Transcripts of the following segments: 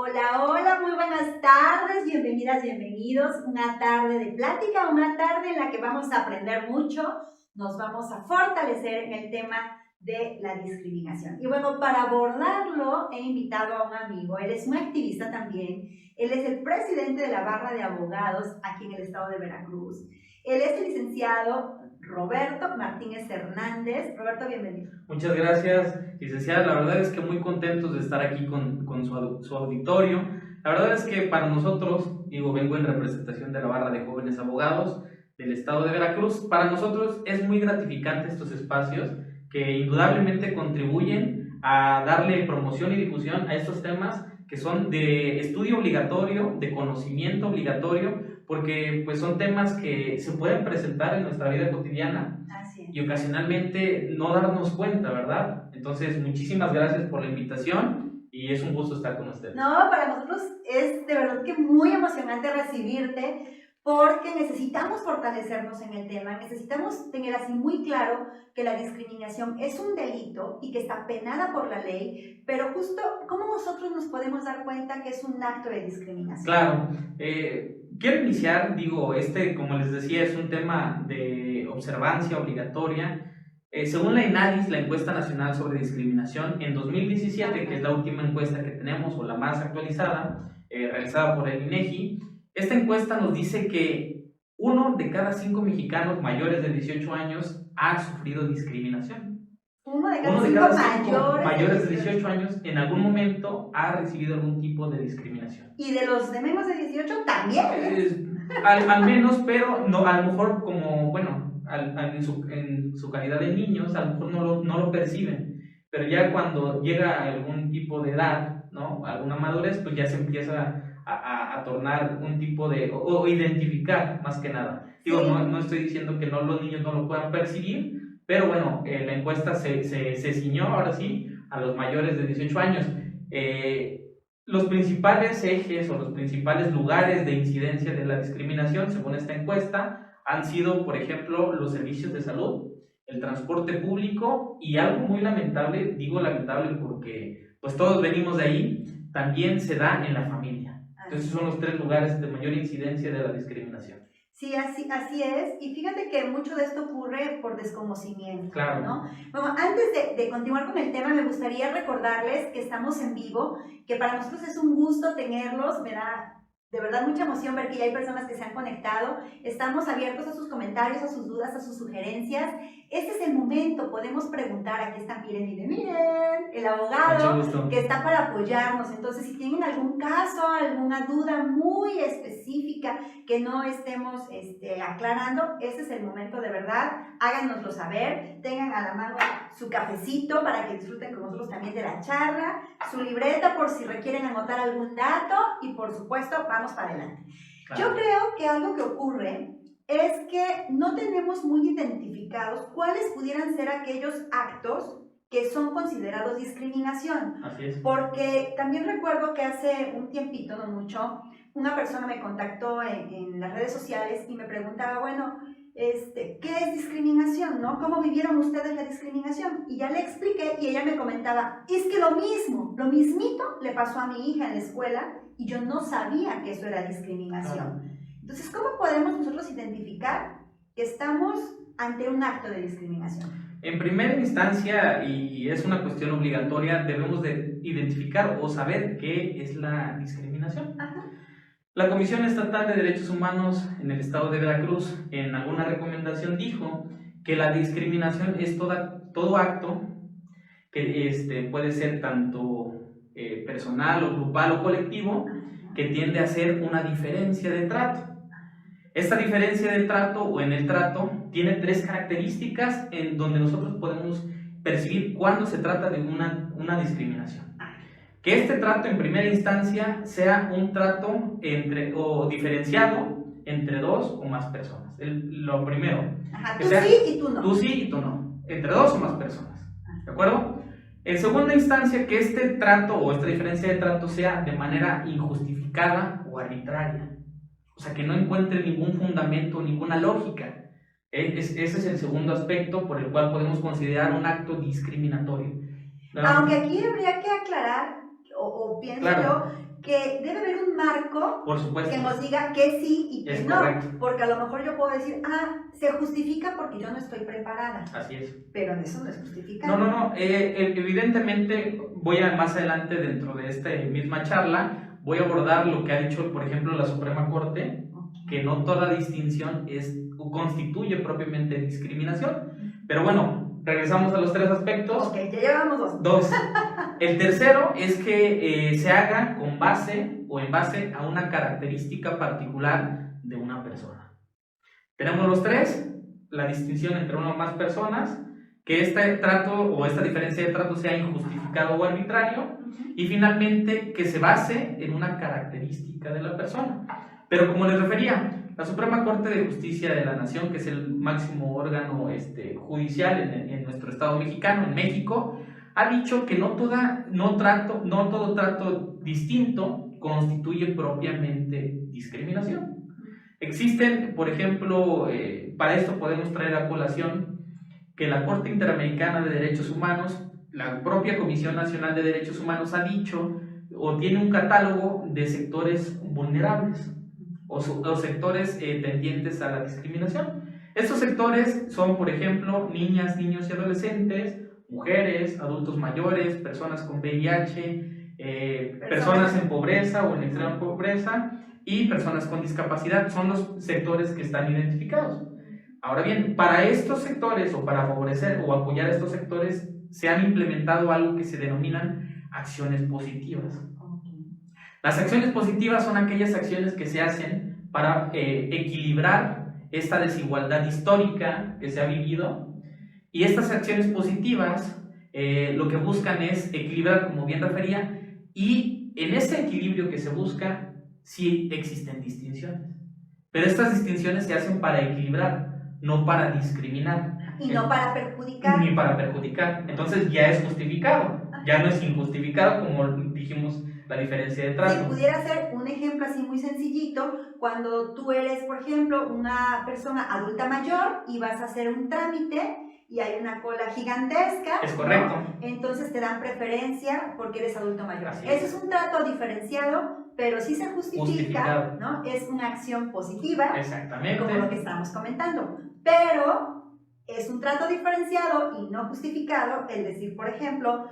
Hola, hola, muy buenas tardes, bienvenidas, bienvenidos. Una tarde de plática, una tarde en la que vamos a aprender mucho, nos vamos a fortalecer en el tema de la discriminación. Y bueno, para abordarlo he invitado a un amigo, él es un activista también, él es el presidente de la Barra de Abogados aquí en el estado de Veracruz. Él es el licenciado Roberto Martínez Hernández. Roberto, bienvenido. Muchas gracias, licenciada. La verdad es que muy contentos de estar aquí con su auditorio. La verdad es que para nosotros, vengo en representación de la Barra de Jóvenes Abogados del Estado de Veracruz. Para nosotros es muy gratificante estos espacios que indudablemente contribuyen a darle promoción y difusión a estos temas que son de estudio obligatorio, de conocimiento obligatorio, porque pues son temas que se pueden presentar en nuestra vida cotidiana y ocasionalmente no darnos cuenta, ¿verdad? Entonces, muchísimas gracias por la invitación y es un gusto estar con ustedes. No, para nosotros es de verdad que muy emocionante recibirte porque necesitamos fortalecernos en el tema, necesitamos tener así muy claro que la discriminación es un delito y que está penada por la ley, pero justo, ¿cómo nosotros nos podemos dar cuenta que es un acto de discriminación? Claro, quiero iniciar, como les decía, es un tema de observancia obligatoria. Según la ENADIS, la encuesta nacional sobre discriminación, en 2017, que es la última encuesta que tenemos o la más actualizada, realizada por el INEGI, esta encuesta nos dice que 1 de cada 5 mexicanos mayores de 18 años ha sufrido discriminación. Uno de cada cinco mayores de 18 años en algún momento ha recibido algún tipo de discriminación. ¿Y de los de menos de 18 también? Al menos, pero no, a lo mejor como, bueno, en su calidad de niños, a lo mejor no lo perciben, pero ya cuando llega a algún tipo de edad, ¿no? Alguna madurez, pues ya se empieza a tornar un tipo de, o identificar más que nada. Digo, no estoy diciendo que los niños no lo puedan percibir, pero bueno, la encuesta se ciñó ahora sí a los mayores de 18 años. Los principales ejes o los principales lugares de incidencia de la discriminación, según esta encuesta, han sido, por ejemplo, los servicios de salud, el transporte público y algo muy lamentable, digo lamentable porque pues todos venimos de ahí, también se da en la familia. Entonces son los 3 lugares de mayor incidencia de la discriminación. Sí, así es. Y fíjate que mucho de esto ocurre por desconocimiento, claro, ¿no? Bueno, antes de continuar con el tema, me gustaría recordarles que estamos en vivo, que para nosotros es un gusto tenerlos, me da de verdad mucha emoción ver que ya hay personas que se han conectado. Estamos abiertos a sus comentarios, a sus dudas, a sus sugerencias. Este es el momento, podemos preguntar. Aquí está, miren, el abogado que está para apoyarnos. Entonces, si tienen algún caso, alguna duda muy específica que no estemos aclarando, ese es el momento de verdad. Háganoslo saber, tengan a la mano su cafecito para que disfruten con nosotros también de la charla, su libreta por si requieren anotar algún dato y por supuesto vamos para adelante. Claro. Yo creo que algo que ocurre es que no tenemos muy identificados cuáles pudieran ser aquellos actos que son considerados discriminación. Así es. Porque también recuerdo que hace un tiempito, no mucho, una persona me contactó en las redes sociales y me preguntaba, bueno, ¿qué es discriminación, no? ¿Cómo vivieron ustedes la discriminación? Y ya le expliqué y ella me comentaba, es que lo mismito le pasó a mi hija en la escuela y yo no sabía que eso era discriminación. Entonces, ¿cómo podemos nosotros identificar que estamos ante un acto de discriminación? En primera instancia, y es una cuestión obligatoria, debemos de identificar o saber qué es la discriminación. Ajá. La Comisión Estatal de Derechos Humanos en el estado de Veracruz, en alguna recomendación, dijo que la discriminación es todo acto que puede ser tanto personal o grupal o colectivo, que tiende a ser una diferencia de trato. Esta diferencia de trato o en el trato tiene 3 características en donde nosotros podemos percibir cuándo se trata de una discriminación. Que este trato en primera instancia sea un trato diferenciado entre 2 o más personas. Lo primero. Ajá, tú sí y tú no. Tú sí y tú no. Entre 2 o más personas. ¿De acuerdo? En segunda instancia, que este trato o esta diferencia de trato sea de manera injustificada o arbitraria. O sea, que no encuentre ningún fundamento, ninguna lógica. Ese es el segundo aspecto por el cual podemos considerar un acto discriminatorio. Aunque aquí habría que aclarar, o pienso yo, que debe haber un marco Por supuesto. que nos diga que sí y que Es no. correcto. Porque a lo mejor yo puedo decir, se justifica porque yo no estoy preparada. Así es. Pero eso no es justificar. No. Evidentemente, más adelante dentro de esta misma charla, voy a abordar lo que ha dicho, por ejemplo, la Suprema Corte, que no toda distinción constituye propiamente discriminación. Pero bueno, regresamos a los 3 aspectos. Ok, ya llevamos 2. 2. El tercero es que se haga con base o en base a una característica particular de una persona. Tenemos los 3, la distinción entre una o más personas, que este trato o esta diferencia de trato sea injustificado o arbitrario, y finalmente que se base en una característica de la persona. Pero como les refería, la Suprema Corte de Justicia de la Nación, que es el máximo órgano judicial en nuestro Estado mexicano, en México, ha dicho que no todo trato distinto constituye propiamente discriminación. Existen, por ejemplo, para esto podemos traer a colación que la Corte Interamericana de Derechos Humanos, la propia Comisión Nacional de Derechos Humanos ha dicho o tiene un catálogo de sectores vulnerables o sectores tendientes a la discriminación. Estos sectores son, por ejemplo, niñas, niños y adolescentes, mujeres, adultos mayores, personas con VIH, personas en pobreza o en extrema pobreza y personas con discapacidad. Son los sectores que están identificados. Ahora bien, para estos sectores o para favorecer o apoyar a estos sectores se han implementado algo que se denominan acciones positivas. Las acciones positivas son aquellas acciones que se hacen para equilibrar esta desigualdad histórica que se ha vivido, y estas acciones positivas lo que buscan es equilibrar, como bien refería, y en ese equilibrio que se busca sí existen distinciones, pero estas distinciones se hacen para equilibrar, no para discriminar. Y no para perjudicar. Ni para perjudicar. Entonces ya es justificado, ya no es injustificado, como dijimos, la diferencia de trato. Si pudiera ser un ejemplo así muy sencillito, cuando tú eres, por ejemplo, una persona adulta mayor y vas a hacer un trámite y hay una cola gigantesca. Es correcto. ¿No? Entonces te dan preferencia porque eres adulto mayor. Así Ese es un trato diferenciado, pero sí se justifica, ¿no? Es una acción positiva. Exactamente. Como lo que estábamos comentando. Pero es un trato diferenciado y no justificado el decir, por ejemplo,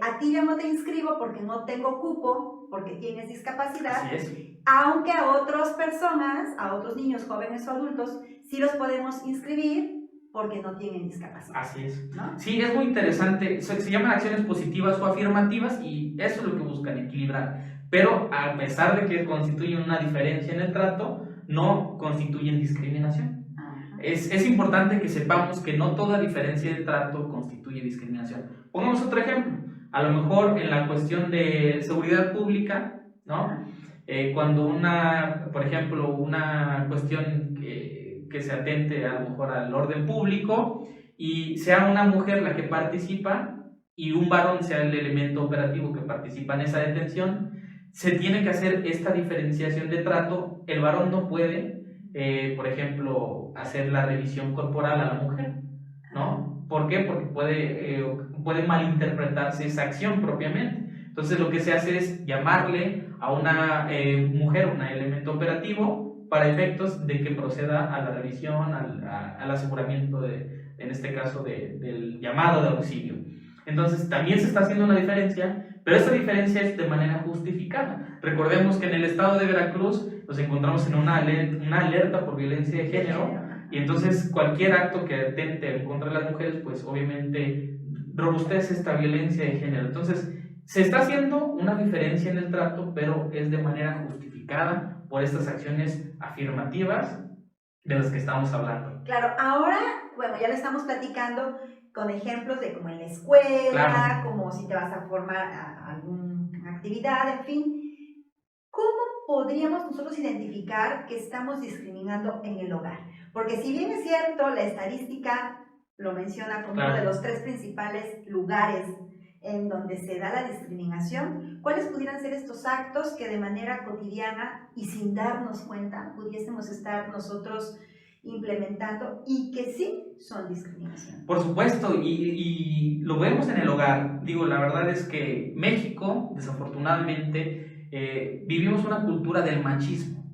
a ti yo no te inscribo porque no tengo cupo, porque tienes discapacidad. Así es. Aunque a otras personas, a otros niños, jóvenes o adultos, sí los podemos inscribir porque no tienen discapacidad. Así es. ¿No? Sí, es muy interesante. Se llaman acciones positivas o afirmativas y eso es lo que buscan, equilibrar. Pero a pesar de que constituyen una diferencia en el trato, no constituyen discriminación. Es importante que sepamos que no toda diferencia de trato constituye discriminación. Pongamos otro ejemplo. A lo mejor en la cuestión de seguridad pública, ¿no? Cuando por ejemplo, una cuestión que se atente a lo mejor al orden público y sea una mujer la que participa y un varón sea el elemento operativo que participa en esa detención, se tiene que hacer esta diferenciación de trato. El varón no puede, por ejemplo, hacer la revisión corporal a la mujer, ¿no? ¿Por qué? Porque puede malinterpretarse esa acción propiamente. Entonces lo que se hace es llamarle a una mujer, un elemento operativo, para efectos de que proceda a la revisión, al aseguramiento, en este caso, del llamado de auxilio. Entonces también se está haciendo una diferencia, pero esta diferencia es de manera justificada. Recordemos que en el estado de Veracruz nos encontramos en una alerta por violencia de género, y entonces cualquier acto que atente en contra de las mujeres, pues obviamente robustece esta violencia de género. Entonces se está haciendo una diferencia en el trato, pero es de manera justificada por estas acciones afirmativas de las que estamos hablando. Claro, ahora, bueno, ya lo estamos platicando con ejemplos de como en la escuela, claro, como si te vas a formar a alguna actividad, en fin. ¿Cómo podríamos nosotros identificar que estamos discriminando en el hogar? Porque si bien es cierto, la estadística lo menciona como claro, uno de los 3 principales lugares en donde se da la discriminación, ¿cuáles pudieran ser estos actos que de manera cotidiana y sin darnos cuenta pudiésemos estar nosotros implementando y que sí son discriminación. Por supuesto, y lo vemos en el hogar. Digo, la verdad es que México, desafortunadamente, vivimos una cultura del machismo.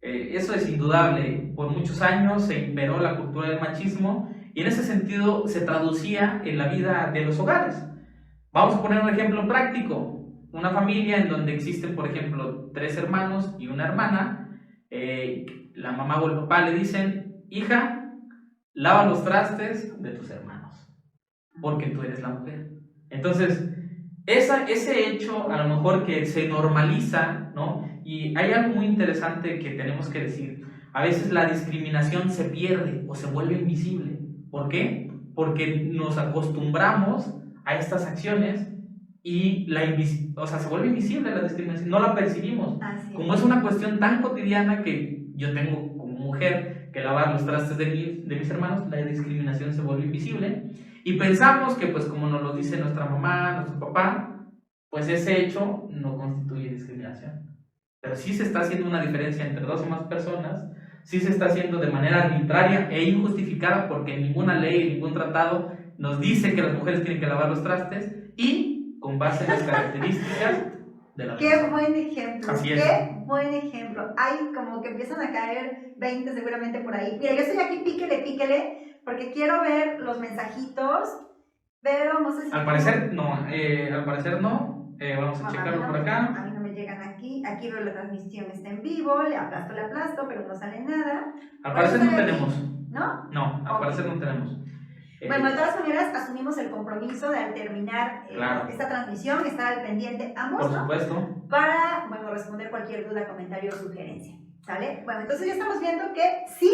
Eso es indudable. Por muchos años se imperó la cultura del machismo y en ese sentido se traducía en la vida de los hogares. Vamos a poner un ejemplo práctico. Una familia en donde existen, por ejemplo, 3 hermanos y una hermana. La mamá o el papá le dicen: hija, lava los trastes de tus hermanos, porque tú eres la mujer. Entonces, ese hecho a lo mejor que se normaliza, ¿no? Y hay algo muy interesante que tenemos que decir. A veces la discriminación se pierde o se vuelve invisible. ¿Por qué? Porque nos acostumbramos a estas acciones y se vuelve invisible la discriminación, no la percibimos. Como es una cuestión tan cotidiana que yo tengo como mujer que lavar los trastes de mis hermanos, la discriminación se vuelve invisible y pensamos que pues como nos lo dice nuestra mamá, nuestro papá, pues ese hecho no constituye discriminación. Pero sí se está haciendo una diferencia entre 2 o más personas, sí se está haciendo de manera arbitraria e injustificada porque ninguna ley, ningún tratado nos dice que las mujeres tienen que lavar los trastes y con base en las características de la persona. Qué buen ejemplo, así es. Qué buen ejemplo. Hay como que empiezan a caer 20 seguramente por ahí. Mira, yo estoy aquí, píquele, porque quiero ver los mensajitos, pero no sé si... Al parecer no, vamos a checarlo por acá. A mí no me llegan aquí veo la transmisión, está en vivo, le aplasto, pero no sale nada. Al parecer no tenemos. ¿No? No, al parecer no tenemos. Bueno, de todas maneras, asumimos el compromiso de al terminar esta transmisión, estar al pendiente ambos, por supuesto, para, responder cualquier duda, comentario o sugerencia, ¿sale? Bueno, entonces ya estamos viendo que sí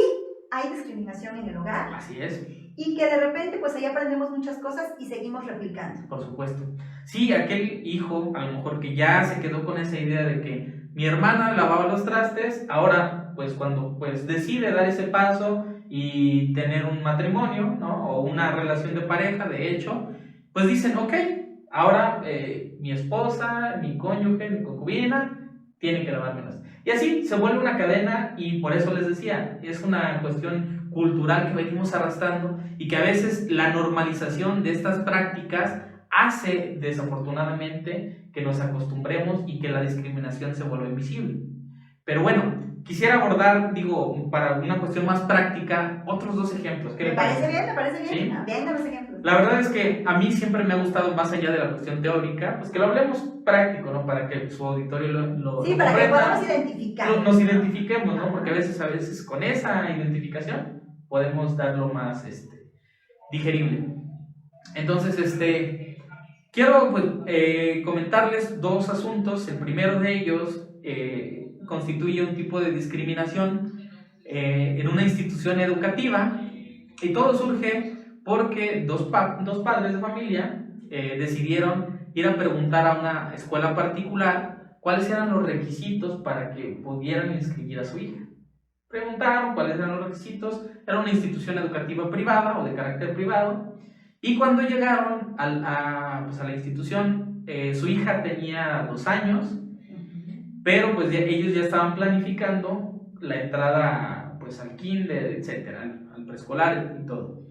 hay discriminación en el hogar. Así es. Y que de repente, pues ahí aprendemos muchas cosas y seguimos replicando. Por supuesto. Sí, aquel hijo, a lo mejor que ya se quedó con esa idea de que mi hermana lavaba los trastes, ahora, pues cuando decide dar ese paso y tener un matrimonio, ¿no? O una relación de pareja, de hecho, pues dicen, ok, ahora mi esposa, mi cónyuge, mi concubina, tienen que lavármelas. Y así se vuelve una cadena y por eso les decía, es una cuestión cultural que venimos arrastrando y que a veces la normalización de estas prácticas hace desafortunadamente que nos acostumbremos y que la discriminación se vuelva invisible. Pero bueno, quisiera abordar, para una cuestión más práctica, otros 2 ejemplos. Me parece bien. ¿Sí? Bien, los ejemplos. La verdad es que a mí siempre me ha gustado, más allá de la cuestión teórica, pues que lo hablemos práctico, ¿no? Para que su auditorio lo para que podamos identificar. Nos identifiquemos, ¿no? Porque a veces con esa identificación podemos darlo más digerible. Entonces, quiero comentarles 2 asuntos. El primero de ellos constituye un tipo de discriminación en una institución educativa y todo surge porque dos padres de familia decidieron ir a preguntar a una escuela particular cuáles eran los requisitos para que pudieran inscribir a su hija. Preguntaron cuáles eran los requisitos, era una institución educativa privada o de carácter privado, y cuando llegaron a la institución, su hija tenía 2 años, pero pues ellos ya estaban planificando la entrada al kinder, etcétera, al preescolar y todo.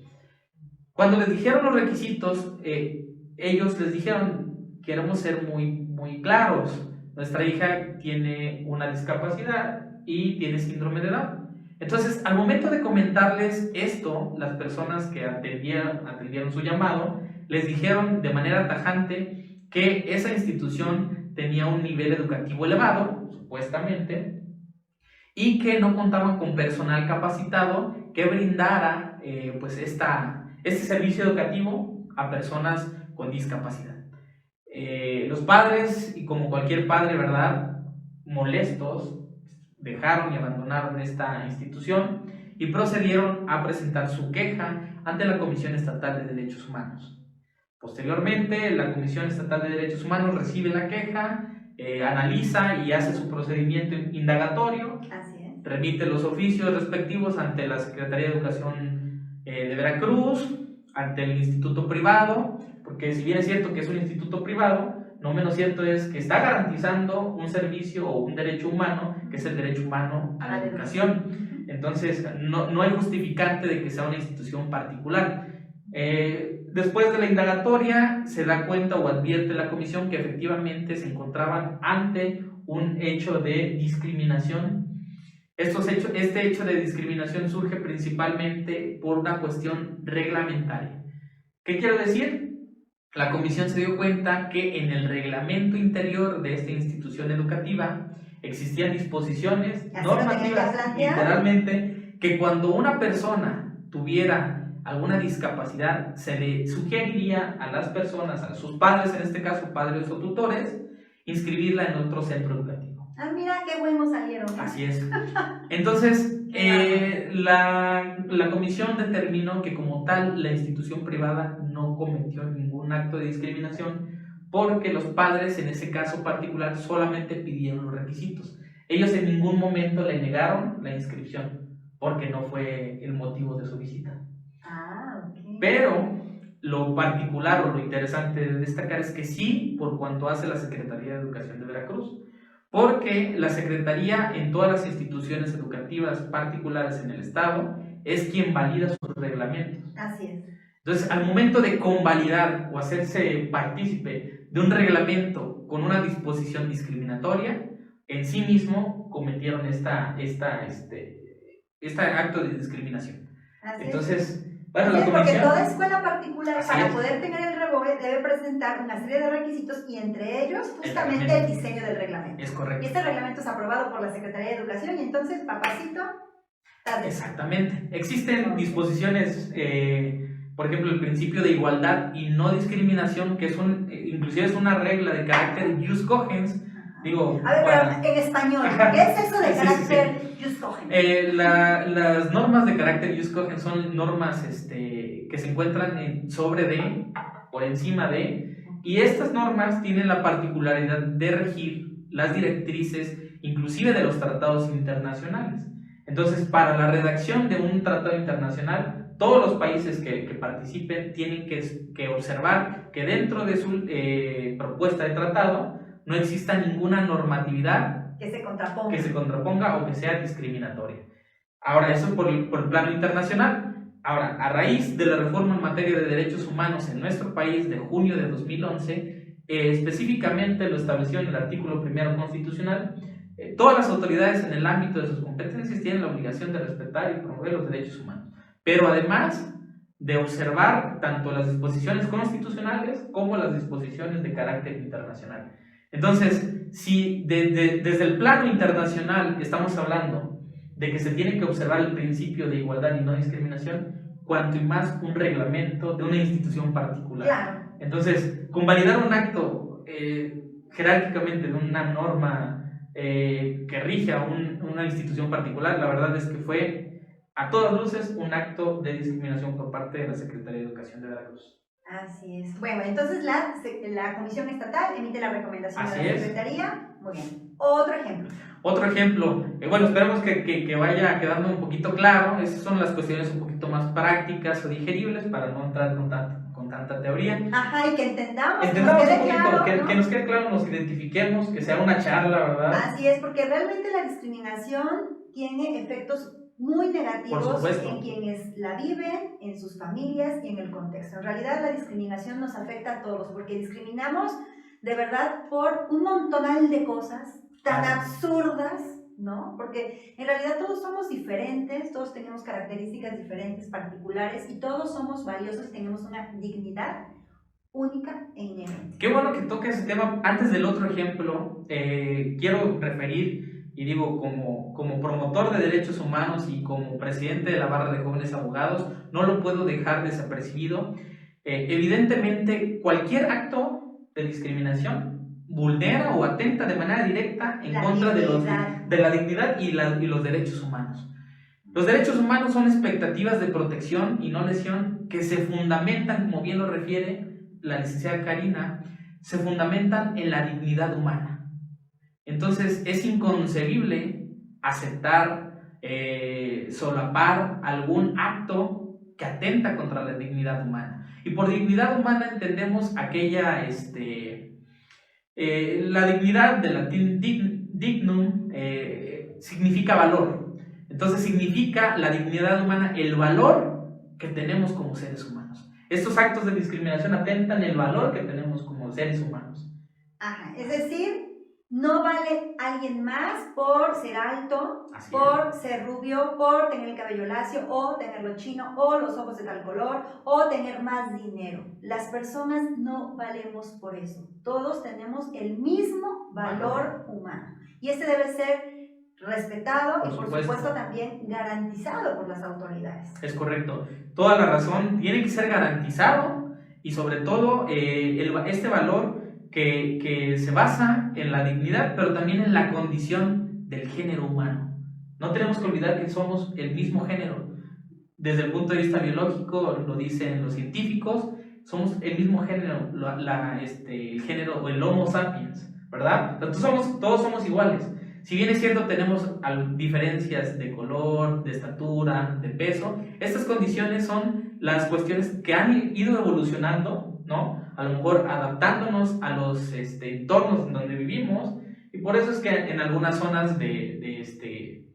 Cuando les dijeron los requisitos, ellos les dijeron: queremos ser muy claros, nuestra hija tiene una discapacidad y tiene síndrome de Down. Entonces, al momento de comentarles esto, las personas que atendieron su llamado, les dijeron de manera tajante que esa institución tenía un nivel educativo elevado, supuestamente, y que no contaban con personal capacitado que brindara este servicio educativo a personas con discapacidad. Los padres, y como cualquier padre, ¿verdad?, molestos, dejaron y abandonaron esta institución y procedieron a presentar su queja ante la Comisión Estatal de Derechos Humanos. Posteriormente, la Comisión Estatal de Derechos Humanos recibe la queja, analiza y hace su procedimiento indagatorio, remite los oficios respectivos ante la Secretaría de Educación de Veracruz, ante el instituto privado, porque si bien es cierto que es un instituto privado, no menos cierto es que está garantizando un servicio o un derecho humano, que es el derecho humano a la educación. Entonces, Entonces, no hay justificante de que sea una institución particular. Después de la indagatoria, se da cuenta o advierte la comisión que efectivamente se encontraban ante un hecho de discriminación. Este hecho de discriminación surge principalmente por una cuestión reglamentaria. ¿Qué quiero decir? La comisión se dio cuenta que en el reglamento interior de esta institución educativa existían disposiciones normativas, literalmente, que cuando una persona tuviera alguna discapacidad, se le sugeriría a las personas, a sus padres, en este caso padres o tutores, inscribirla en otro centro educativo. Ah, mira qué buenos salieron. Así es. Entonces, la comisión determinó que como tal la institución privada no cometió ningún acto de discriminación porque los padres en ese caso particular solamente pidieron los requisitos. Ellos en ningún momento le negaron la inscripción porque no fue el motivo de su visita. Okay. Pero lo particular o lo interesante de destacar es que sí, por cuanto hace la Secretaría de Educación de Veracruz, porque la Secretaría en todas las instituciones educativas particulares en el Estado es quien valida sus reglamentos. Así es. Entonces, al momento de convalidar o hacerse partícipe de un reglamento con una disposición discriminatoria, en sí mismo cometieron este acto de discriminación. Así Entonces, bueno, la comisión... Porque toda escuela particular, para poder tener el REBOE, debe presentar una serie de requisitos y entre ellos, justamente el diseño del reglamento. Es correcto. Y este reglamento es aprobado por la Secretaría de Educación y entonces, papacito, exactamente. Existen disposiciones, por ejemplo, el principio de igualdad y no discriminación, que inclusive es una regla de carácter jus cogens. Digo, a ver, pero en español, ¿qué es eso de carácter jus cogens? Las normas de carácter jus cogens son normas que se encuentran sobre de, por encima de, y estas normas tienen la particularidad de regir las directrices, inclusive de los tratados internacionales. Entonces, para la redacción de un tratado internacional, todos los países que participen tienen que observar que dentro de su propuesta de tratado no exista ninguna normatividad que se contraponga o que sea discriminatoria. Ahora, eso por el plano internacional. Ahora, a raíz de la reforma en materia de derechos humanos en nuestro país de junio de 2011, específicamente lo estableció en el artículo 1 constitucional, todas las autoridades en el ámbito de sus competencias tienen la obligación de respetar y promover los derechos humanos, pero además de observar tanto las disposiciones constitucionales como las disposiciones de carácter internacional. Entonces, si desde el plano internacional estamos hablando de que se tiene que observar el principio de igualdad y no discriminación, cuanto y más un reglamento de una institución particular. Claro. Entonces, convalidar un acto jerárquicamente de una norma que rige a una institución particular, la verdad es que fue a todas luces un acto de discriminación por parte de la Secretaría de Educación de Veracruz. Así es. Bueno, entonces la Comisión Estatal emite la recomendación de la Secretaría. Muy bien. Otro ejemplo. Bueno, esperemos que vaya quedando un poquito claro. Esas son las cuestiones un poquito más prácticas o digeribles para no entrar con tanta teoría. Ajá, y que entendamos un poquito, claro, que nos quede claro, nos identifiquemos, que sea una charla, ¿verdad? Así es, porque realmente la discriminación tiene efectos muy negativos en quienes la viven, en sus familias y en el contexto. En realidad la discriminación nos afecta a todos, porque discriminamos de verdad por un montonal de cosas tan absurdas, ¿no? Porque en realidad todos somos diferentes, todos tenemos características diferentes, particulares, y todos somos valiosos y tenemos una dignidad única e inherente. Qué bueno que toques ese tema. Antes del otro ejemplo, quiero referir, y digo, como promotor de derechos humanos y como presidente de la Barra de Jóvenes Abogados, no lo puedo dejar desapercibido. Evidentemente, cualquier acto de discriminación vulnera o atenta de manera directa en contra de la dignidad y los derechos humanos. Los derechos humanos son expectativas de protección y no lesión que se fundamentan, como bien lo refiere la licenciada Karina, se fundamentan en la dignidad humana. Entonces es inconcebible aceptar, solapar algún acto que atenta contra la dignidad humana. Y por dignidad humana entendemos aquella, la dignidad de latín dignum significa valor. Entonces significa la dignidad humana, el valor que tenemos como seres humanos. Estos actos de discriminación atentan el valor que tenemos como seres humanos. Ajá, es decir, no vale alguien más por ser alto, Así por es. ser rubio, por tener el cabello lacio, o tenerlo chino, o los ojos de tal color, o tener más dinero. Las personas no valemos por eso. Todos tenemos el mismo valor humano. Y este debe ser respetado y por supuesto también garantizado por las autoridades. Es correcto. Toda la razón, tiene que ser garantizado y sobre todo este valor que se basa en la dignidad, pero también en la condición del género humano. No tenemos que olvidar que somos el mismo género. Desde el punto de vista biológico, lo dicen los científicos, somos el mismo género, el género o el Homo sapiens, ¿verdad? Todos somos iguales. Si bien es cierto, tenemos diferencias de color, de estatura, de peso, estas condiciones son las cuestiones que han ido evolucionando, ¿no? A lo mejor adaptándonos a los entornos en donde vivimos, y por eso es que en algunas zonas de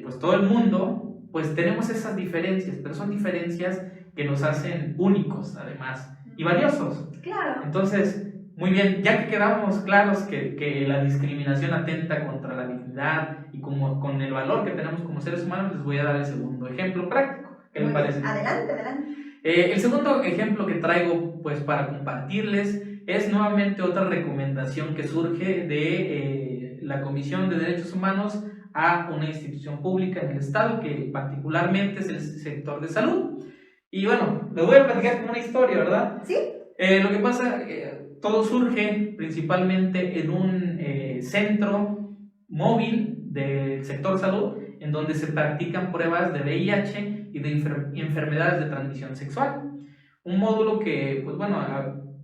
pues, todo el mundo, pues tenemos esas diferencias, pero son diferencias que nos hacen únicos, además, y valiosos. Claro. Entonces, muy bien, ya que quedamos claros que la discriminación atenta contra la dignidad y con el valor que tenemos como seres humanos, les voy a dar el segundo ejemplo práctico. ¿Qué les parece? Adelante, adelante. El segundo ejemplo que traigo pues, para compartirles es nuevamente otra recomendación que surge de la Comisión de Derechos Humanos a una institución pública en el Estado, que particularmente es el sector de salud. Y bueno, les voy a platicar como una historia, ¿verdad? Sí. Lo que pasa, todo surge principalmente en un centro móvil del sector salud, en donde se practican pruebas de VIH y de enfermedades de transmisión sexual. Un módulo que, pues bueno,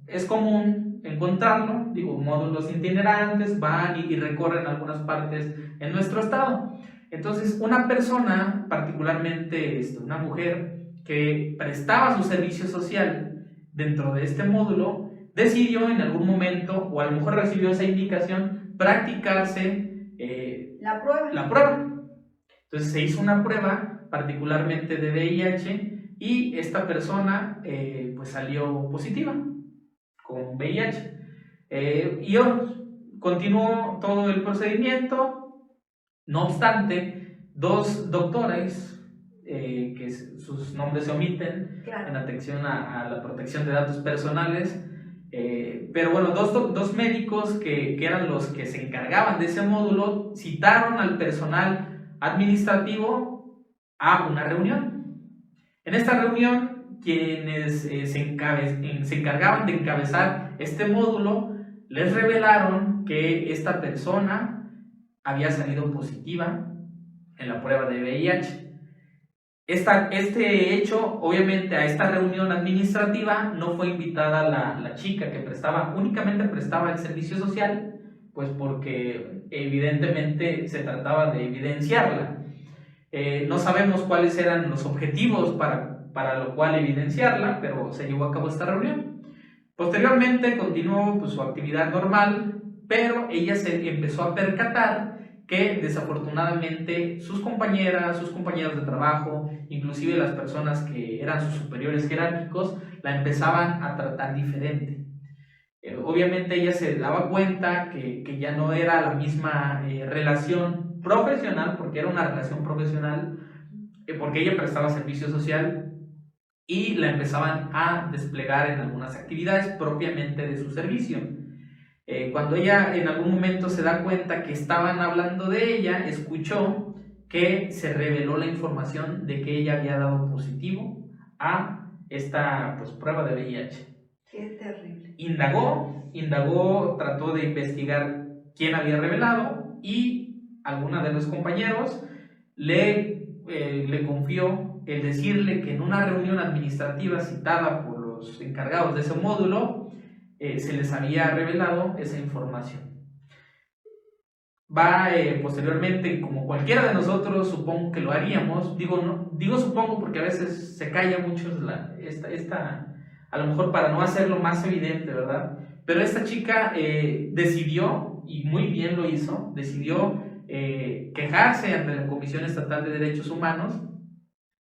es común encontrarlo, digo, módulos itinerantes, van y recorren algunas partes en nuestro estado. Entonces, una persona, particularmente una mujer, que prestaba su servicio social dentro de este módulo, decidió en algún momento, o a lo mejor recibió esa indicación, practicarse la prueba. Entonces se hizo una prueba, particularmente de VIH, y esta persona pues salió positiva con VIH. Y continuó todo el procedimiento. No obstante, dos doctores, que sus nombres se omiten, claro, en atención a la protección de datos personales, pero bueno, dos médicos que eran los que se encargaban de ese módulo, citaron al personal administrativo a una reunión. En esta reunión, quienes se encargaban de encabezar este módulo les revelaron que esta persona había salido positiva en la prueba de VIH. Este hecho, obviamente, a esta reunión administrativa no fue invitada la chica que únicamente prestaba el servicio social, pues porque evidentemente se trataba de evidenciarla. No sabemos cuáles eran los objetivos para lo cual evidenciarla, pero se llevó a cabo esta reunión. Posteriormente continuó pues, su actividad normal, pero ella se empezó a percatar que desafortunadamente sus compañeras, sus compañeros de trabajo, inclusive las personas que eran sus superiores jerárquicos, la empezaban a tratar diferente. Obviamente ella se daba cuenta que ya no era la misma relación profesional, porque era una relación profesional, porque ella prestaba servicio social, y la empezaban a desplegar en algunas actividades propiamente de su servicio. Cuando ella en algún momento se da cuenta que estaban hablando de ella, escuchó que se reveló la información de que ella había dado positivo a esta pues, prueba de VIH. Qué terrible. Indagó, trató de investigar quién había revelado, y alguna de los compañeros le confió el decirle que en una reunión administrativa citada por los encargados de ese módulo se les había revelado esa información. Posteriormente, como cualquiera de nosotros, supongo que lo haríamos, digo supongo porque a veces se calla mucho a lo mejor para no hacerlo más evidente, ¿verdad? Pero esta chica decidió, y muy bien lo hizo, decidió quejarse ante la Comisión Estatal de Derechos Humanos,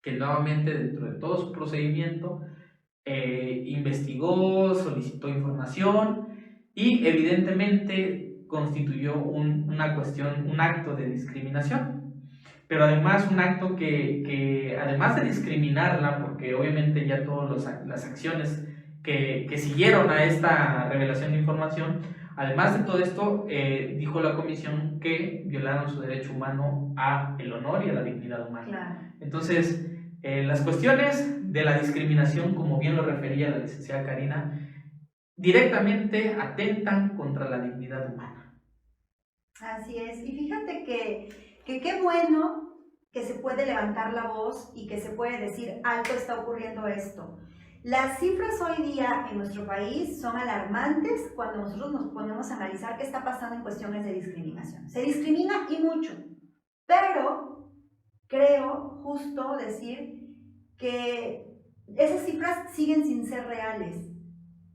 que nuevamente dentro de todo su procedimiento investigó, solicitó información y evidentemente constituyó una cuestión, un acto de discriminación, pero además un acto que además de discriminarla, porque obviamente ya todas las acciones que siguieron a esta revelación de información, además de todo esto, dijo la comisión que violaron su derecho humano a el honor y a la dignidad humana. Claro. Entonces, las cuestiones de la discriminación, como bien lo refería la licenciada Karina, directamente atentan contra la dignidad humana. Así es, y fíjate que qué bueno que se puede levantar la voz y que se puede decir, alto, está ocurriendo esto. Las cifras hoy día en nuestro país son alarmantes cuando nosotros nos ponemos a analizar qué está pasando en cuestiones de discriminación. Se discrimina y mucho, pero creo justo decir que esas cifras siguen sin ser reales.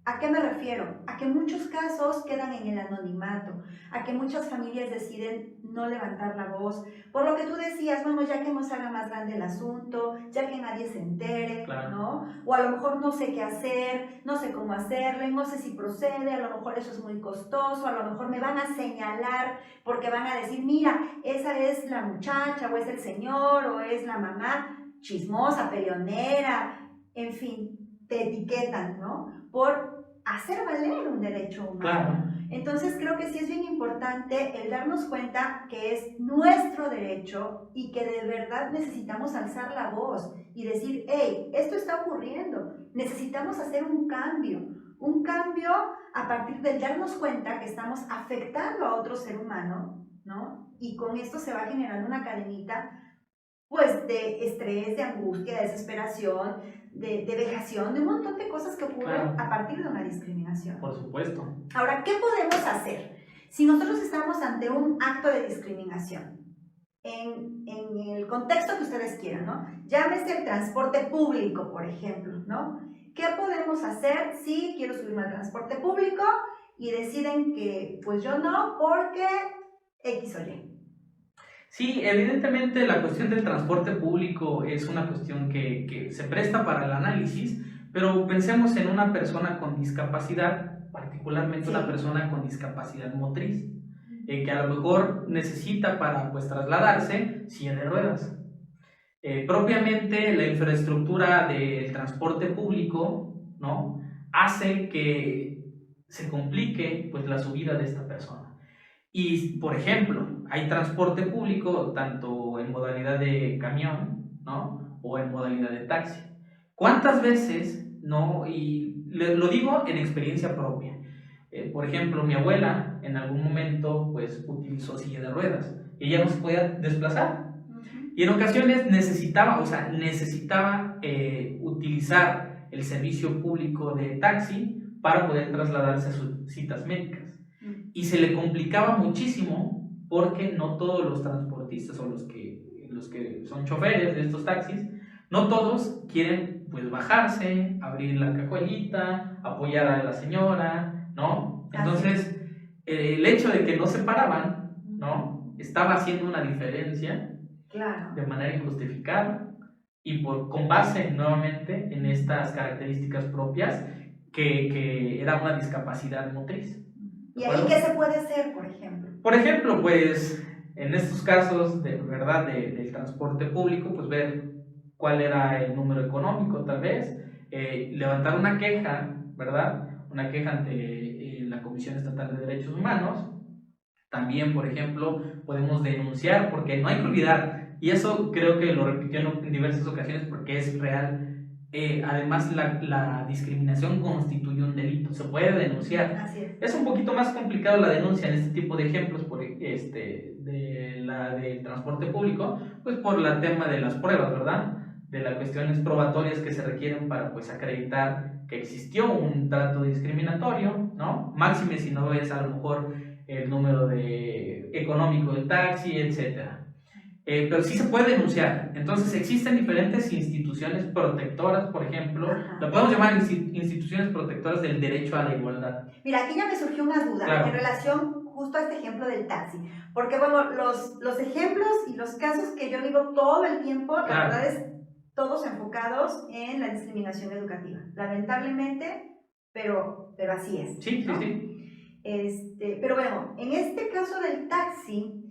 ¿A qué me refiero? A que muchos casos quedan en el anonimato, a que muchas familias deciden no levantar la voz, por lo que tú decías, bueno, ya que no se haga más grande el asunto, ya que nadie se entere, claro, ¿no? O a lo mejor no sé qué hacer, no sé cómo hacerle, no sé si procede, a lo mejor eso es muy costoso, a lo mejor me van a señalar porque van a decir, mira, esa es la muchacha, o es el señor, o es la mamá chismosa, peleonera, en fin, te etiquetan, ¿no? Por hacer valer un derecho humano. claro. Entonces creo que sí es bien importante el darnos cuenta que es nuestro derecho y que de verdad necesitamos alzar la voz y decir, hey, esto está ocurriendo, necesitamos hacer un cambio a partir de darnos cuenta que estamos afectando a otro ser humano, ¿no? Y con esto se va generando una cadenita pues de estrés, de angustia, de desesperación, de vejación, de un montón de cosas que ocurren Claro. a partir de una discriminación. Por supuesto. Ahora, ¿qué podemos hacer? Si nosotros estamos ante un acto de discriminación, en el contexto que ustedes quieran, ¿no? Llámese el transporte público, por ejemplo, ¿no? ¿Qué podemos hacer si quiero subirme al transporte público y deciden que pues yo no porque X o Y? Sí, evidentemente la cuestión del transporte público es una cuestión que se presta para el análisis, pero pensemos en una persona con discapacidad, particularmente una persona con discapacidad motriz, que a lo mejor necesita para pues trasladarse silla de ruedas. Propiamente la infraestructura del transporte público, ¿no?, hace que se complique pues la subida de esta persona. Y, por ejemplo, hay transporte público tanto en modalidad de camión, ¿no?, o en modalidad de taxi. ¿Cuántas veces, no? Y lo digo en experiencia propia. Por ejemplo, mi abuela en algún momento pues utilizó silla de ruedas. Ella no se podía desplazar. Y en ocasiones necesitaba utilizar el servicio público de taxi para poder trasladarse a sus citas médicas. Y se le complicaba muchísimo porque no todos los transportistas o los que son choferes de estos taxis, no todos quieren pues bajarse, abrir la cajuelita, apoyar a la señora, ¿no? Entonces, el hecho de que no se paraban, ¿no?, estaba haciendo una diferencia, claro, de manera injustificada y con base nuevamente en estas características propias que era una discapacidad motriz. ¿Y ahí qué se puede hacer, por ejemplo? Por ejemplo, pues en estos casos de verdad del transporte público, pues ver cuál era el número económico, tal vez, levantar una queja, ¿verdad? Una queja ante la Comisión Estatal de Derechos Humanos. También, por ejemplo, podemos denunciar, porque no hay que olvidar, y eso creo que lo repitió en diversas ocasiones porque es real. Además, la discriminación constituye un delito, se puede denunciar. Así es. Es un poquito más complicado la denuncia en este tipo de ejemplos del transporte público, pues por el tema de las pruebas, ¿verdad? De las cuestiones probatorias que se requieren para pues acreditar que existió un trato discriminatorio, ¿no? Máxime si no es a lo mejor el número económico del taxi, etcétera. Pero sí se puede denunciar. Entonces existen diferentes instituciones protectoras, por ejemplo, lo podemos llamar instituciones protectoras del derecho a la igualdad. Mira, aquí ya me surgió una duda, claro, en relación justo a este ejemplo del taxi, porque bueno, los ejemplos y los casos que yo digo todo el tiempo, la verdad es todos enfocados en la discriminación educativa, lamentablemente, pero así es. Sí, ¿no? sí. Pero bueno, en este caso del taxi,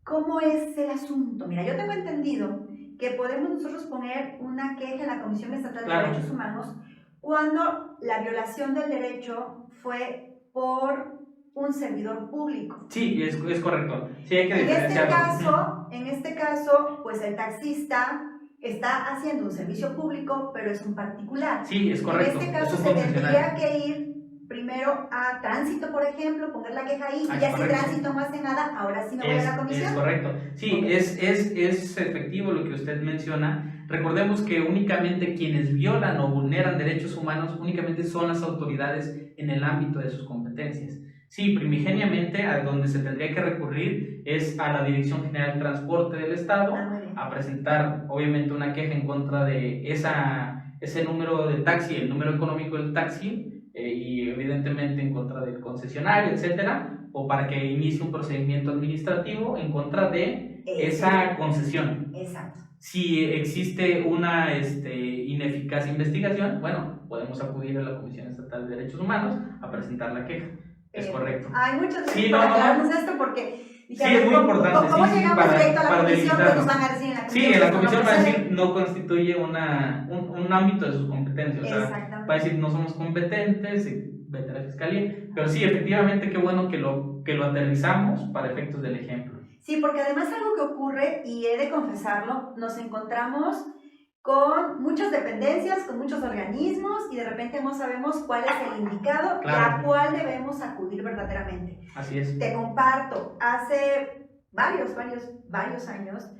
¿cómo es el asunto? Mira, yo tengo entendido que podemos nosotros poner una queja en la Comisión Estatal de Derechos Humanos cuando la violación del derecho fue por un servidor público. Sí, es correcto. Sí, hay que diferenciarlo. En este caso, pues el taxista está haciendo un servicio público, pero es un particular. Sí, es correcto. En este caso se tendría que ir primero a tránsito, por ejemplo, poner la queja ahí, y ya si tránsito no hace nada, ahora sí me voy a la comisión. Es correcto. Sí, okay. Es efectivo lo que usted menciona. Recordemos que únicamente quienes violan o vulneran derechos humanos únicamente son las autoridades en el ámbito de sus competencias. Sí, primigeniamente a donde se tendría que recurrir es a la Dirección General de Transporte del Estado a presentar obviamente una queja en contra de ese número del taxi, el número económico del taxi, y evidentemente en contra del concesionario, etcétera, o para que inicie un procedimiento administrativo en contra de esa concesión. Exacto. Si existe una ineficaz investigación, bueno, podemos acudir a la Comisión Estatal de Derechos Humanos a presentar la queja. Es correcto. Hay muchas veces sí, para aclararnos esto porque... Sí, es muy importante. ¿Cómo llegamos directo a la comisión? Pues nos van a decir en la comisión. Sí, en la comisión va a decir no constituye un ámbito de sus competencias. O sea, va a decir no somos competentes, vete a la fiscalía. Pero sí, efectivamente, qué bueno que lo aterrizamos para efectos del ejemplo. Sí, porque además algo que ocurre, y he de confesarlo, nos encontramos con muchas dependencias, con muchos organismos, y de repente no sabemos cuál es el indicado y a cuál debemos acudir verdaderamente. Así es. Te comparto, hace varios años,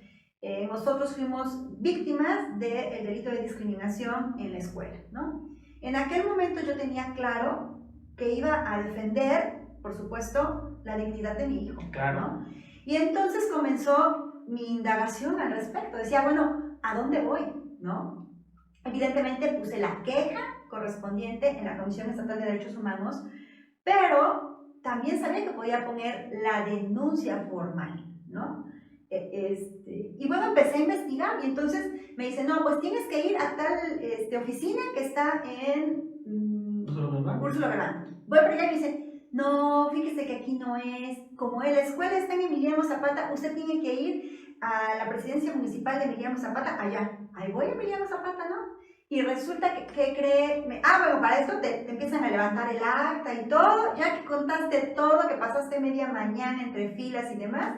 nosotros fuimos víctimas del delito de discriminación en la escuela, ¿no? En aquel momento yo tenía claro que iba a defender, por supuesto, la dignidad de mi hijo, claro. ¿no? Y entonces comenzó mi indagación al respecto. Decía, bueno, ¿a dónde voy? ¿No? Evidentemente puse la queja correspondiente en la Comisión Estatal de Derechos Humanos, pero también sabía que podía poner la denuncia formal, ¿no? Y bueno, empecé a investigar y entonces me dice, no, pues tienes que ir a tal oficina que está en Úrsula Galván. Voy para allá y me dice, no, fíjese que aquí no es, como la escuela está en Emiliano Zapata, usted tiene que ir a la presidencia municipal de Emiliano Zapata, allá. Ahí voy a Emiliano Zapata, ¿no? Y resulta que cree... bueno, para esto te empiezan a levantar el acta y todo, ya que contaste todo, que pasaste media mañana entre filas y demás,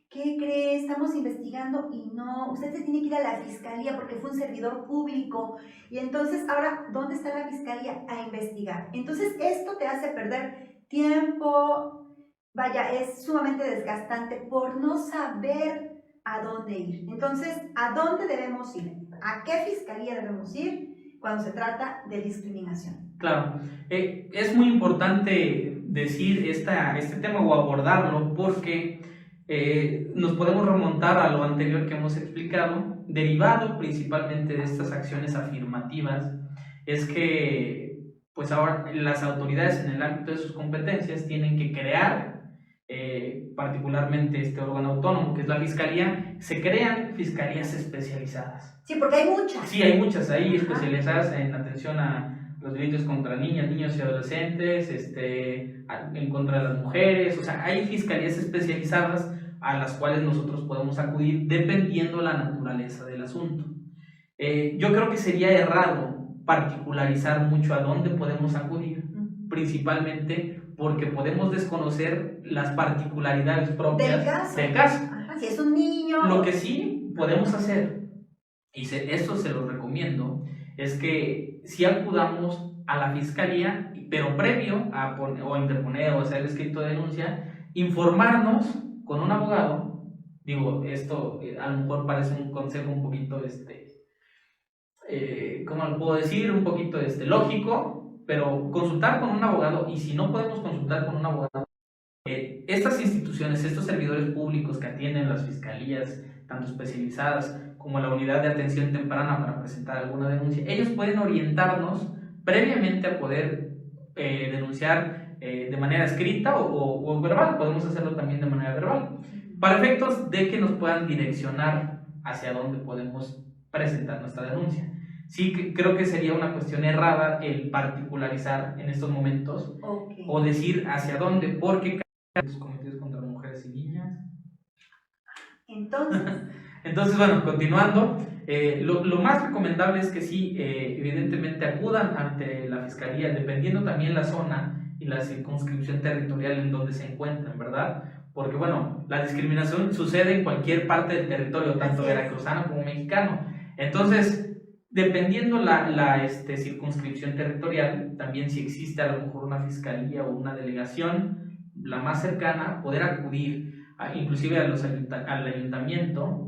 ¿qué cree? Estamos investigando y no, usted se tiene que ir a la fiscalía porque fue un servidor público. Y entonces, ahora, ¿dónde está la fiscalía? A investigar. Entonces, esto te hace perder tiempo, vaya, es sumamente desgastante por no saber a dónde ir. Entonces, ¿a dónde debemos ir? ¿A qué fiscalía debemos ir cuando se trata de discriminación? Claro, es muy importante decir este tema o abordarlo porque nos podemos remontar a lo anterior que hemos explicado, derivado principalmente de estas acciones afirmativas, es que pues ahora las autoridades en el ámbito de sus competencias tienen que crear particularmente este órgano autónomo que es la fiscalía, se crean fiscalías especializadas. Sí, porque hay muchas. Sí, hay muchas ahí especializadas en atención a los delitos contra niñas, niños y adolescentes, en contra de las mujeres, o sea, hay fiscalías especializadas a las cuales nosotros podemos acudir dependiendo la naturaleza del asunto. Yo creo que sería errado particularizar mucho a dónde podemos acudir, principalmente porque podemos desconocer las particularidades propias del caso. Ajá, si es un niño... Lo que sí podemos hacer, y eso se lo recomiendo, es que si acudamos a la fiscalía, pero previo a interponer o hacer el escrito de denuncia, informarnos con un abogado. Digo, esto a lo mejor parece un consejo un poquito, ¿cómo lo puedo decir? Un poquito lógico, pero consultar con un abogado, y si no podemos consultar con un abogado, estas instituciones, estos servidores públicos que atienden las fiscalías, tanto especializadas como la unidad de atención temprana para presentar alguna denuncia, ellos pueden orientarnos previamente a poder denunciar de manera escrita o verbal, podemos hacerlo también de manera verbal, para efectos de que nos puedan direccionar hacia dónde podemos presentar nuestra denuncia. Sí, creo que sería una cuestión errada el particularizar en estos momentos o decir hacia dónde, porque los cometidos contra mujeres y niñas. Entonces, bueno, continuando, lo más recomendable es que sí, evidentemente acudan ante la fiscalía, dependiendo también la zona y la circunscripción territorial en donde se encuentren, ¿verdad? Porque, bueno, la discriminación sucede en cualquier parte del territorio, tanto veracruzano como mexicano. Entonces, dependiendo la circunscripción territorial, también si existe a lo mejor una fiscalía o una delegación, la más cercana, poder acudir inclusive al ayuntamiento,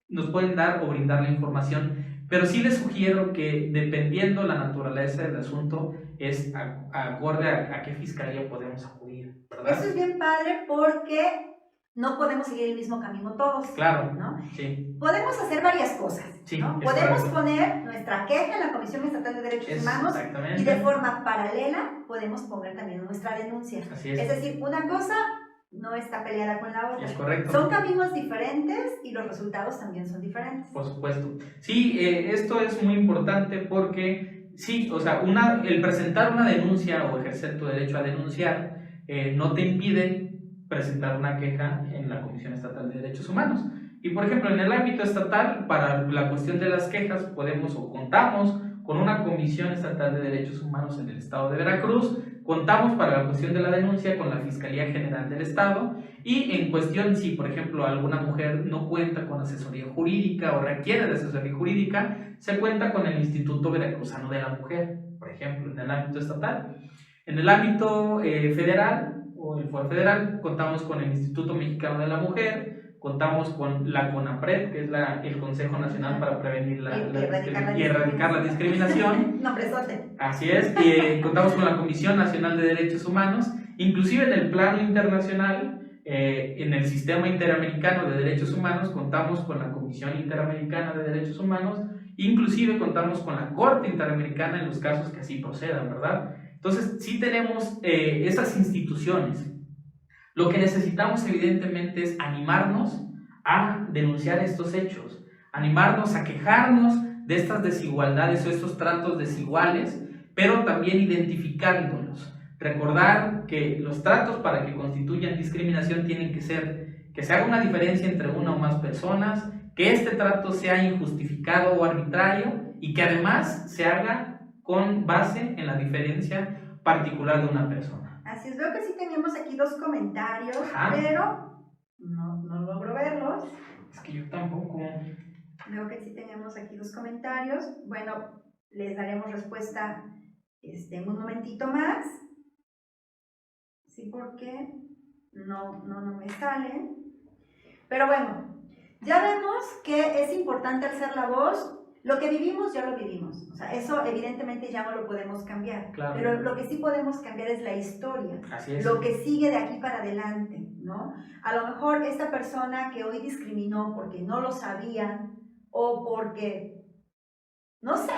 nos pueden dar o brindar la información, pero sí les sugiero que dependiendo la naturaleza del asunto, es acorde a qué fiscalía podemos acudir, ¿verdad? Eso es bien padre porque no podemos seguir el mismo camino todos. Claro, ¿no? Sí. Podemos hacer varias cosas, sí, ¿no? Podemos poner nuestra queja en la Comisión Estatal de Derechos Humanos y de forma paralela podemos poner también nuestra denuncia. Así es. Es decir, una cosa no está peleada con la otra. Es correcto. Son caminos diferentes y los resultados también son diferentes. Por supuesto. Sí, esto es muy importante porque, sí, o sea, el presentar una denuncia o ejercer tu derecho a denunciar no te impide presentar una queja en la Comisión Estatal de Derechos Humanos. Y, por ejemplo, en el ámbito estatal, para la cuestión de las quejas, podemos o contamos con una Comisión Estatal de Derechos Humanos en el estado de Veracruz, contamos para la cuestión de la denuncia con la Fiscalía General del Estado y en cuestión si, por ejemplo, alguna mujer no cuenta con asesoría jurídica o requiere de asesoría jurídica, se cuenta con el Instituto Veracruzano de la Mujer, por ejemplo, en el ámbito estatal. En el ámbito federal o el Foro Federal, contamos con el Instituto Mexicano de la Mujer, contamos con la CONAPRED, que es el Consejo Nacional para Prevenir y Erradicar la Discriminación. Nombrezote. Así es, contamos con la Comisión Nacional de Derechos Humanos, inclusive en el plano internacional, en el Sistema Interamericano de Derechos Humanos, contamos con la Comisión Interamericana de Derechos Humanos, inclusive contamos con la Corte Interamericana en los casos que así procedan, ¿verdad? Entonces, sí tenemos esas instituciones. Lo que necesitamos evidentemente es animarnos a denunciar estos hechos, animarnos a quejarnos de estas desigualdades o estos tratos desiguales, pero también identificándolos. Recordar que los tratos para que constituyan discriminación tienen que ser que se haga una diferencia entre una o más personas, que este trato sea injustificado o arbitrario y que además se haga con base en la diferencia particular de una persona. Así es, veo que sí tenemos aquí dos comentarios, pero no logro verlos. Es que yo tampoco. Veo que sí tenemos aquí dos comentarios. Bueno, les daremos respuesta en un momentito más. Sí, porque no me salen. Pero bueno, ya vemos que es importante alzar la voz. Lo que vivimos ya lo vivimos, o sea, eso evidentemente ya no lo podemos cambiar, claro. Pero lo que sí podemos cambiar es la historia, Así es. Lo que sigue de aquí para adelante, ¿no? A lo mejor esta persona que hoy discriminó porque no lo sabía o porque, no sé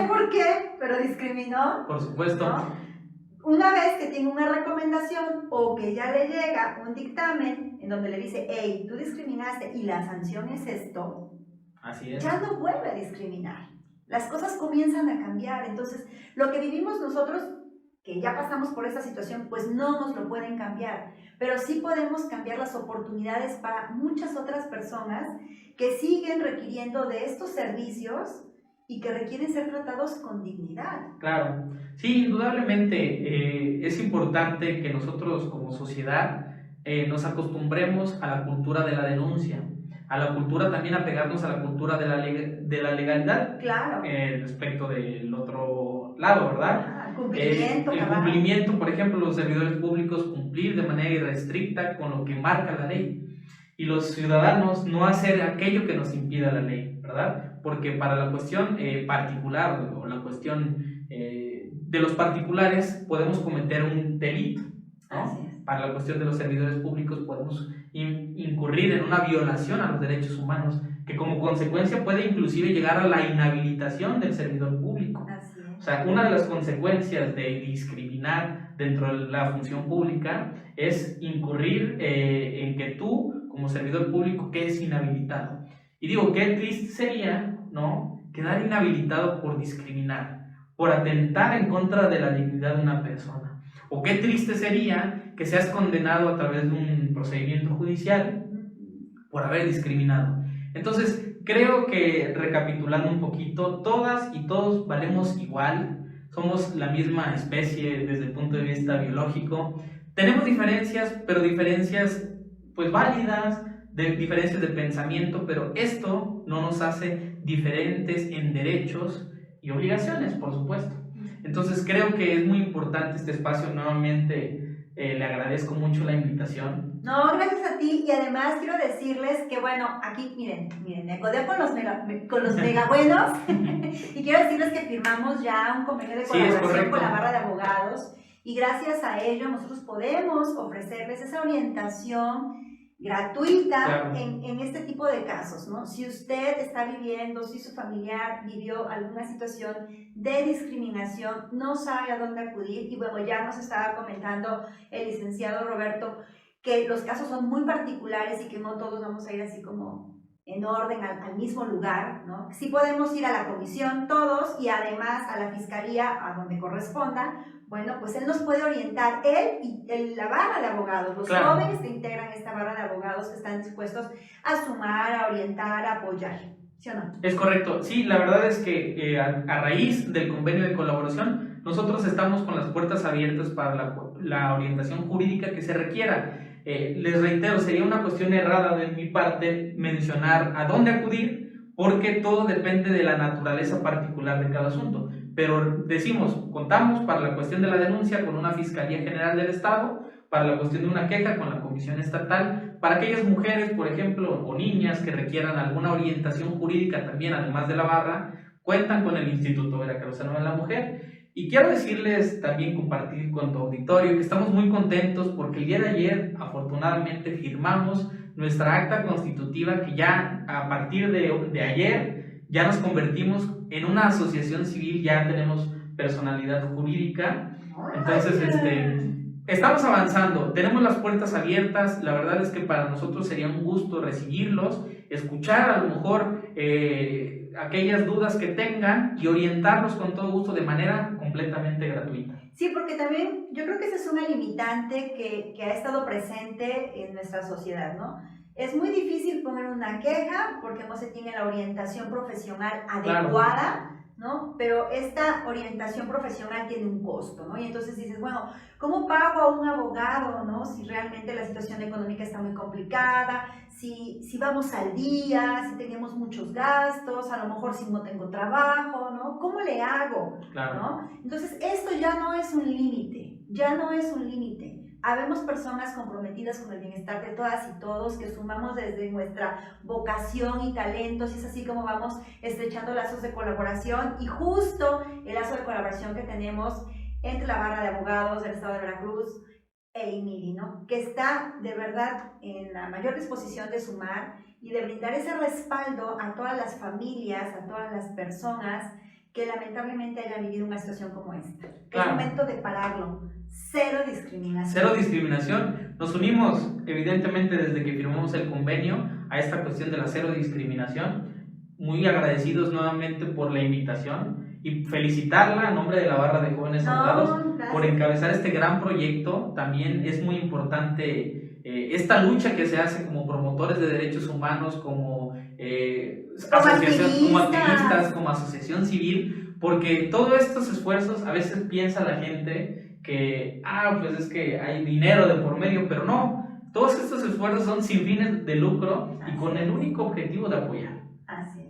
por qué, pero discriminó. Por supuesto. ¿no? Una vez que tiene una recomendación o que ya le llega un dictamen en donde le dice, hey, tú discriminaste y la sanción es esto, así es. Ya no vuelve a discriminar. Las cosas comienzan a cambiar. Entonces, lo que vivimos nosotros, que ya pasamos por esa situación, pues no nos lo pueden cambiar. Pero sí podemos cambiar las oportunidades para muchas otras personas que siguen requiriendo de estos servicios y que requieren ser tratados con dignidad. Claro. Sí, indudablemente es importante que nosotros como sociedad nos acostumbremos a la cultura de la denuncia, a la cultura también apegarnos a la cultura de la legalidad. Claro. Respecto del otro lado, ¿verdad? Cumplimiento. El cumplimiento, por ejemplo, los servidores públicos cumplir de manera irrestricta con lo que marca la ley. Y los ciudadanos no hacer aquello que nos impida la ley, ¿verdad? Porque para la cuestión particular o la cuestión de los particulares podemos cometer un delito, ¿no? Así es. Para la cuestión de los servidores públicos podemos incurrir en una violación a los derechos humanos que como consecuencia puede inclusive llegar a la inhabilitación del servidor público. Así es. O sea, una de las consecuencias de discriminar dentro de la función pública es incurrir en que tú, como servidor público, quedes inhabilitado. Y digo, qué triste sería, ¿no?, quedar inhabilitado por discriminar, por atentar en contra de la dignidad de una persona. O qué triste sería que seas condenado a través de un procedimiento judicial por haber discriminado. Entonces, creo que, recapitulando un poquito, todas y todos valemos igual, somos la misma especie desde el punto de vista biológico. Tenemos diferencias, pero diferencias pues válidas, diferencias de pensamiento, pero esto no nos hace diferentes en derechos y obligaciones, por supuesto. Entonces creo que es muy importante este espacio. Nuevamente le agradezco mucho la invitación. No, gracias a ti, y además quiero decirles que, bueno, aquí, miren, me codeo con los mega buenos, y quiero decirles que firmamos ya un convenio de colaboración con la barra de abogados, y gracias a ello nosotros podemos ofrecerles esa orientación gratuita, claro, en este tipo de casos, ¿no? Si usted está viviendo, si su familiar vivió alguna situación de discriminación, no sabe a dónde acudir, y bueno, ya nos estaba comentando el licenciado Roberto que los casos son muy particulares y que no todos vamos a ir así como en orden al mismo lugar, ¿no? Sí podemos ir a la comisión todos y además a la fiscalía, a donde corresponda. Bueno, pues él nos puede orientar, él y la barra de abogados, los claro, jóvenes que integran esta barra de abogados que están dispuestos a sumar, a orientar, a apoyar. ¿Sí o no? Es correcto. Sí, la verdad es que a raíz del convenio de colaboración, nosotros estamos con las puertas abiertas para la orientación jurídica que se requiera. Les reitero, sería una cuestión errada de mi parte mencionar a dónde acudir, porque todo depende de la naturaleza particular de cada asunto. Pero decimos, contamos para la cuestión de la denuncia con una Fiscalía General del Estado, para la cuestión de una queja con la Comisión Estatal, para aquellas mujeres, por ejemplo, o niñas que requieran alguna orientación jurídica también, además de la barra, cuentan con el Instituto Veracruzano de la Mujer. Y quiero decirles, también compartir con tu auditorio, que estamos muy contentos porque el día de ayer, afortunadamente, firmamos nuestra acta constitutiva, que ya a partir de ayer ya nos convertimos en una asociación civil, ya tenemos personalidad jurídica. Entonces, estamos avanzando, tenemos las puertas abiertas. La verdad es que para nosotros sería un gusto recibirlos, escuchar a lo mejor aquellas dudas que tengan y orientarlos con todo gusto de manera completamente gratuita. Sí, porque también yo creo que ese es una limitante que ha estado presente en nuestra sociedad, ¿no? Es muy difícil poner una queja porque no se tiene la orientación profesional adecuada, claro, ¿no? Pero esta orientación profesional tiene un costo, ¿no? Y entonces dices, bueno, ¿cómo pago a un abogado, ¿no? Si realmente la situación económica está muy complicada, si vamos al día, si tenemos muchos gastos, a lo mejor si no tengo trabajo, ¿no? ¿Cómo le hago? Claro. ¿No? Entonces, esto ya no es un límite, ya no es un límite. Habemos personas comprometidas con el bienestar de todas y todos, que sumamos desde nuestra vocación y talentos, y es así como vamos estrechando lazos de colaboración, y justo el lazo de colaboración que tenemos entre la barra de abogados del Estado de Veracruz e IMIDI, ¿no? Que está de verdad en la mayor disposición de sumar y de brindar ese respaldo a todas las familias, a todas las personas que lamentablemente hayan vivido una situación como esta. Claro. Es momento de pararlo. Cero discriminación. Cero discriminación. Nos unimos, evidentemente, desde que firmamos el convenio a esta cuestión de la cero discriminación. Muy agradecidos nuevamente por la invitación y felicitarla a nombre de la barra de jóvenes abogados por encabezar este gran proyecto. También es muy importante esta lucha que se hace como promotores de derechos humanos, como activistas, como asociación civil, porque todos estos esfuerzos, a veces piensa la gente que, pues es que hay dinero de por medio, pero no, todos estos esfuerzos son sin fines de lucro y con el único objetivo de apoyar.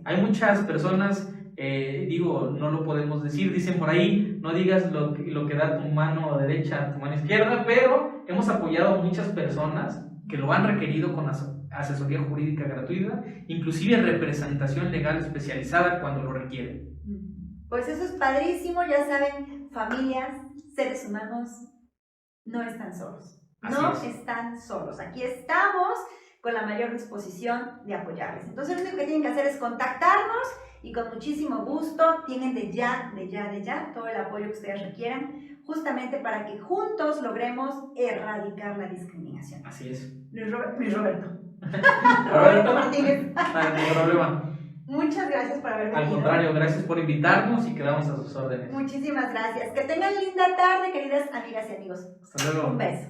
Hay muchas personas, no lo podemos decir, dicen por ahí, no digas lo que da tu mano derecha a tu mano izquierda, pero hemos apoyado a muchas personas que lo han requerido con asesoría jurídica gratuita, inclusive representación legal especializada cuando lo requieren. Pues eso es padrísimo, ya saben, familias, seres humanos, no están solos. No están solos. Aquí estamos con la mayor disposición de apoyarles. Entonces lo único que tienen que hacer es contactarnos y con muchísimo gusto tienen de ya todo el apoyo que ustedes requieran, justamente para que juntos logremos erradicar la discriminación. Así es. Luis Roberto. Roberto Martínez. No hay ningún problema. Muchas gracias por haber venido. Al contrario, gracias por invitarnos y quedamos a sus órdenes. Muchísimas gracias. Que tengan linda tarde, queridas amigas y amigos. Hasta luego. Un beso.